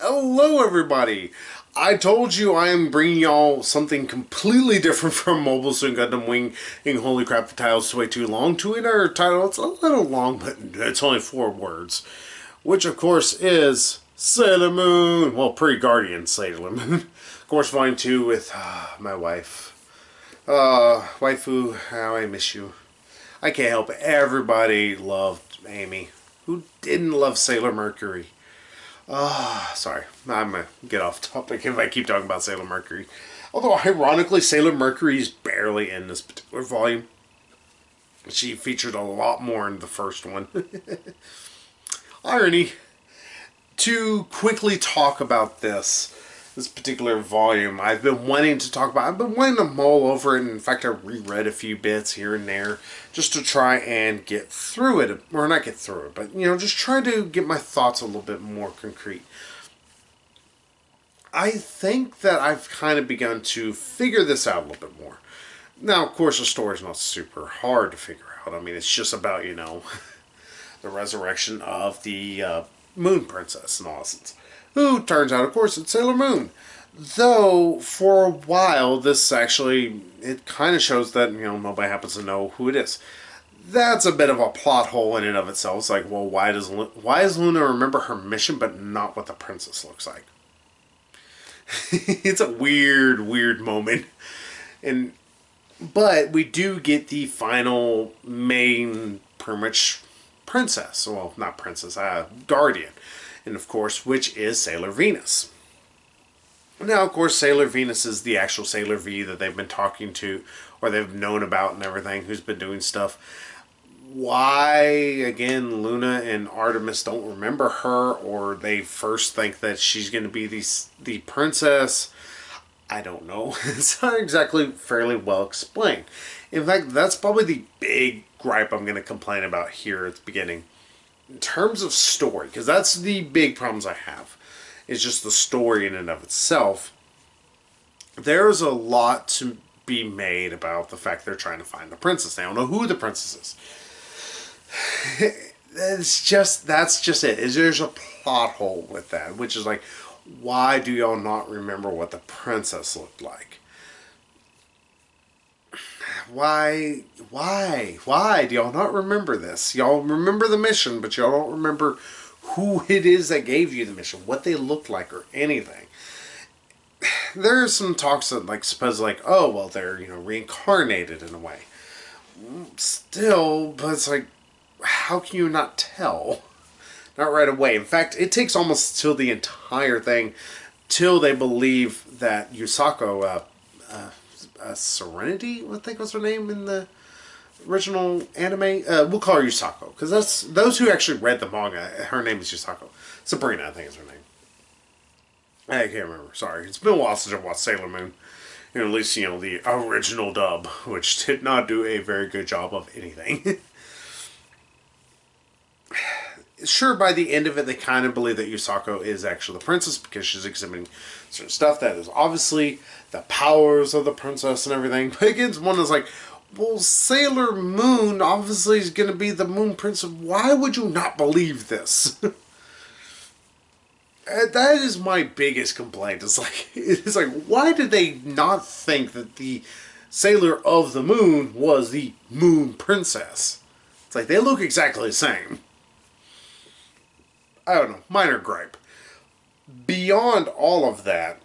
Hello, everybody! I told you I am bringing y'all something completely different from Mobile Suit Gundam Wing. And holy crap, the title's way too long. To our title, it's a little long, but it's only 4 words. Which, of course, is Sailor Moon. Well, pre-Guardian Sailor Moon. Of course, Volume 2 with my wife. Waifu, how I miss you. I can't help it. Everybody loved Amy. Who didn't love Sailor Mercury? Sorry. I'm going to get off topic if I keep talking about Sailor Mercury. Although, ironically, Sailor Mercury is barely in this particular volume. She featured a lot more in the first one. Irony. To quickly talk about this particular volume, I've been wanting to talk about. I've been wanting to mull over it. And in fact, I reread a few bits here and there just to try and get through it, or not get through it, but just try to get my thoughts a little bit more concrete. I think that I've kind of begun to figure this out a little bit more. Now, of course, the story's not super hard to figure out. I mean, it's just about the resurrection of the Moon Princess, in essence. Who turns out, of course, it's Sailor Moon. Though, for a while, this actually, it kind of shows that, nobody happens to know who it is. That's a bit of a plot hole in and of itself. It's like, well, why does Luna remember her mission, but not what the princess looks like? It's a weird moment. But we do get the final main, pretty much, princess. Well, not princess, guardian. And of course, which is Sailor Venus. Now, of course, Sailor Venus is the actual Sailor V that they've been talking to, or they've known about and everything, who's been doing stuff. Why, again, Luna and Artemis don't remember her, or they first think that she's going to be the princess, I don't know. It's not exactly fairly well explained. In fact, that's probably the big gripe I'm going to complain about here at the beginning. In terms of story, because that's the big problems I have, is just the story in and of itself. There's a lot to be made about the fact they're trying to find the princess. They don't know who the princess is. That's just it. There's a plot hole with that, which is like, why do y'all not remember what the princess looked like? Why do y'all not remember this? Y'all remember the mission, but y'all don't remember who it is that gave you the mission, what they looked like, or anything. There are some talks that suppose oh well, they're reincarnated in a way. Still, but it's like, how can you not tell? Not right away. In fact, it takes almost till the entire thing, till they believe that Yusako, Serenity, I think was her name in the original anime. We'll call her Yusako, because that's those who actually read the manga. Her name is Yusako. Sabrina, I think is her name. I can't remember. Sorry, it's been a while since I watched Sailor Moon. At least the original dub, which did not do a very good job of anything. Sure, by the end of it, they kind of believe that Yusako is actually the princess because she's exhibiting certain stuff that is obviously the powers of the princess and everything. But again, one is like, well, Sailor Moon obviously is going to be the Moon Princess. Why would you not believe this? That is my biggest complaint. It's like, why did they not think that the Sailor of the Moon was the Moon Princess? It's like, they look exactly the same. I don't know, minor gripe. Beyond all of that,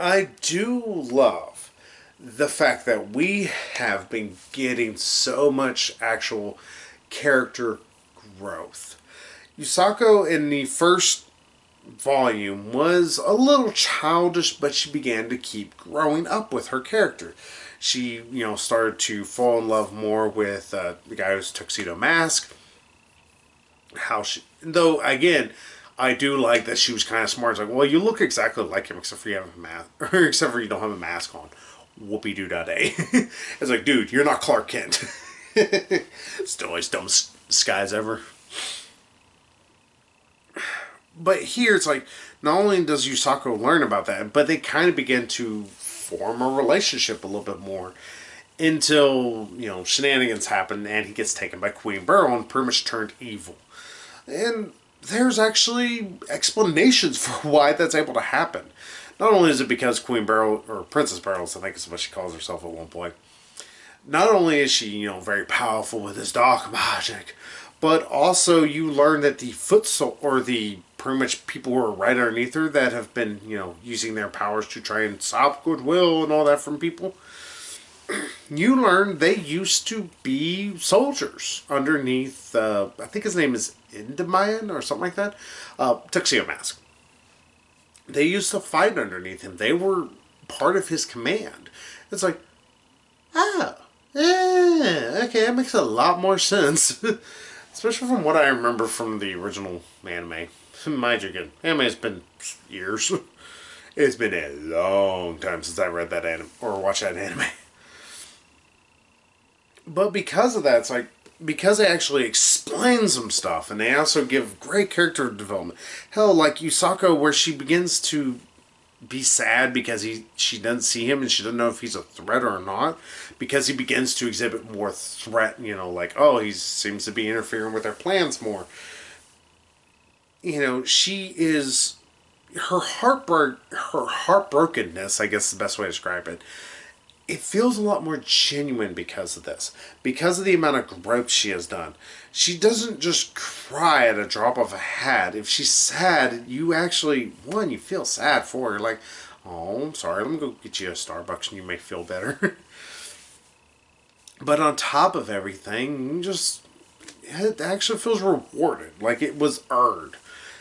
I do love the fact that we have been getting so much actual character growth. Yusako in the first volume was a little childish, but she began to keep growing up with her character. She, started to fall in love more with the guy who's Tuxedo Mask. Though again, I do like that she was kind of smart. It's like, well, you look exactly like him except for you have a mask, or except for you don't have a mask on. Whoopie doo da day. It's like, dude, you're not Clark Kent. Still as dumb skies ever. But here it's like, not only does Yusako learn about that, but they kind of begin to form a relationship a little bit more. Until, shenanigans happen and he gets taken by Queen Beryl and pretty much turned evil. And there's actually explanations for why that's able to happen. Not only is it because Queen Beryl, or Princess Beryl, I think is what she calls herself at one point. Not only is she, very powerful with this dark magic, but also you learn that the foot or the pretty much people who are right underneath her that have been, using their powers to try and stop goodwill and all that from people. You learn they used to be soldiers underneath, I think his name is Indamayan or something like that, Tuxedo Mask. They used to fight underneath him. They were part of his command. It's like, oh, okay, that makes a lot more sense. Especially from what I remember from the original anime. Mind you, again, anime has been years. It's been a long time since I read that anime or watched that anime. But because of that, it's like, because they actually explain some stuff, and they also give great character development. Hell, like Yusako, where she begins to be sad because she doesn't see him and she doesn't know if he's a threat or not, because he begins to exhibit more threat, like, oh, he seems to be interfering with their plans more. She is, her heartbrokenness, I guess is the best way to describe it, it feels a lot more genuine because of this. Because of the amount of growth she has done. She doesn't just cry at a drop of a hat. If she's sad, you actually, you feel sad for her. Like, oh, I'm sorry, let me go get you a Starbucks and you may feel better. But on top of everything, it actually feels rewarded. Like it was earned.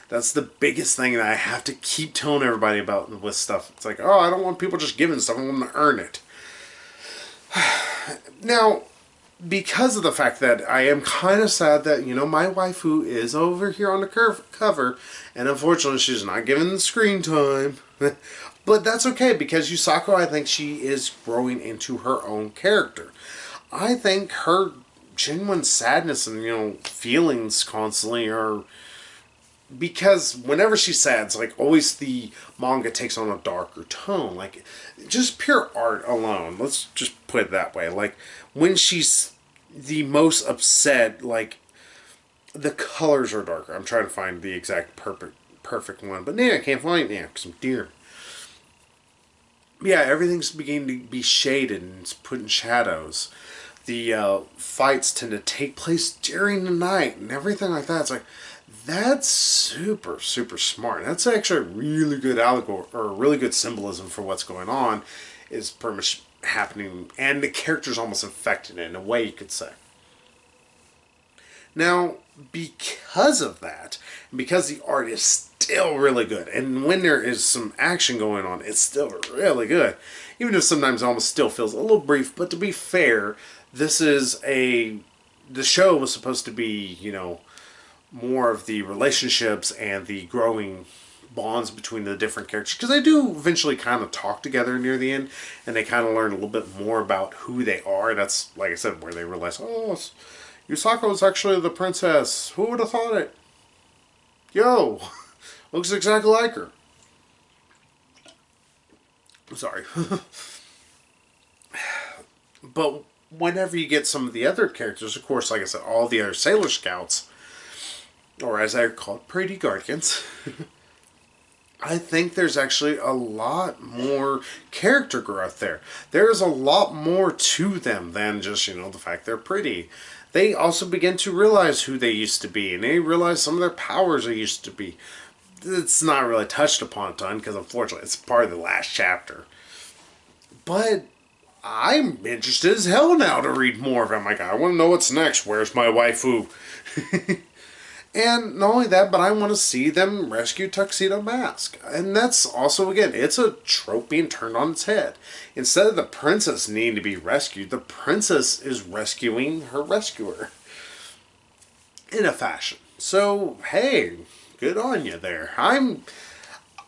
That's the biggest thing that I have to keep telling everybody about with stuff. It's like, oh, I don't want people just giving stuff. I want them to earn it. Now, because of the fact that I am kind of sad that, my waifu is over here on the cover, and unfortunately she's not given the screen time. But that's okay, because Yusako, I think she is growing into her own character. I think her genuine sadness and, feelings constantly are... Because whenever she's sad, it's like always the manga takes on a darker tone. Like, just pure art alone. Let's just put it that way. Like, when she's the most upset, like, the colors are darker. I'm trying to find the exact perfect one. But I can't find it now because I'm deer. Yeah, everything's beginning to be shaded and it's put in shadows. The fights tend to take place during the night and everything like that. It's like... That's super, super smart. That's actually a really good allegory, or a really good symbolism for what's going on, is pretty much happening, and the character's almost infected in a way, you could say. Now, because of that, and because the art is still really good, and when there is some action going on, it's still really good, even if sometimes it almost still feels a little brief, but to be fair, the show was supposed to be, more of the relationships and the growing bonds between the different characters, because they do eventually kind of talk together near the end, and they kind of learn a little bit more about who they are. And that's, like I said, where they realize, oh, Yusako is actually the princess. Who would have thought it? Yo, looks exactly like her. Sorry. But whenever you get some of the other characters, of course, like I said, all the other Sailor Scouts, or as I call it, Pretty Guardians, I think there's actually a lot more character growth there. There's a lot more to them than just, the fact they're pretty. They also begin to realize who they used to be, and they realize some of their powers they used to be. It's not really touched upon a ton, because unfortunately it's part of the last chapter. But I'm interested as hell now to read more of it. I'm like, I want to know what's next. Where's my waifu? And not only that, but I want to see them rescue Tuxedo Mask. And that's also, again, it's a trope being turned on its head. Instead of the princess needing to be rescued, the princess is rescuing her rescuer. In a fashion. So, hey, good on you there. I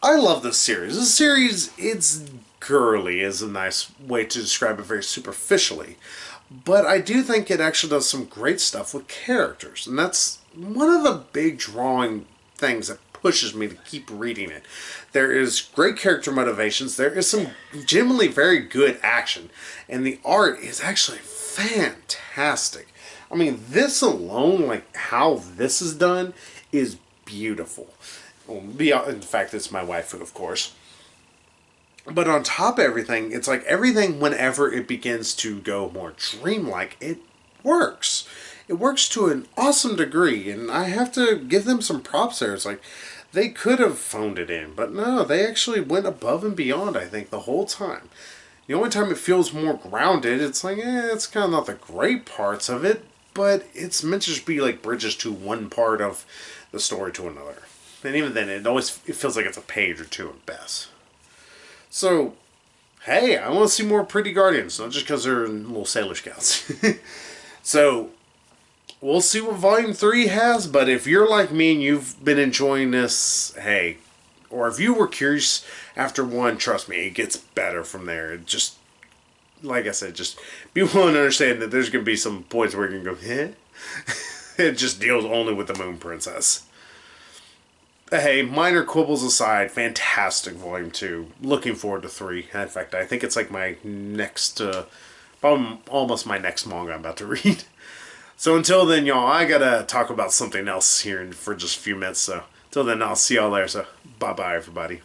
love this series. This series, it's girly is a nice way to describe it very superficially. But I do think it actually does some great stuff with characters. And that's one of the big drawing things that pushes me to keep reading it. There is great character motivations. There is some genuinely very good action. And the art is actually fantastic. I mean, this alone, like how this is done, is beautiful. Well, in fact, it's my waifu, of course. But on top of everything, it's like everything, whenever it begins to go more dreamlike, it works. It works to an awesome degree, and I have to give them some props there. It's like they could have phoned it in, but no, they actually went above and beyond, I think, the whole time. The only time it feels more grounded, it's like, it's kind of not the great parts of it, but it's meant to just be like bridges to one part of the story to another. And even then, it feels like it's a page or two at best. So, hey, I want to see more pretty Guardians, not just because they're little Sailor Scouts. So, we'll see what Volume 3 has, but if you're like me and you've been enjoying this, hey, or if you were curious after 1, trust me, it gets better from there. It just, like I said, just be willing to understand that there's going to be some points where you can go, eh? It just deals only with the Moon Princess. Hey, minor quibbles aside, fantastic Volume 2. Looking forward to 3. In fact, I think it's like my next, almost my next manga I'm about to read. So until then, y'all, I gotta talk about something else here for just a few minutes. So until then, I'll see y'all there. So bye-bye, everybody.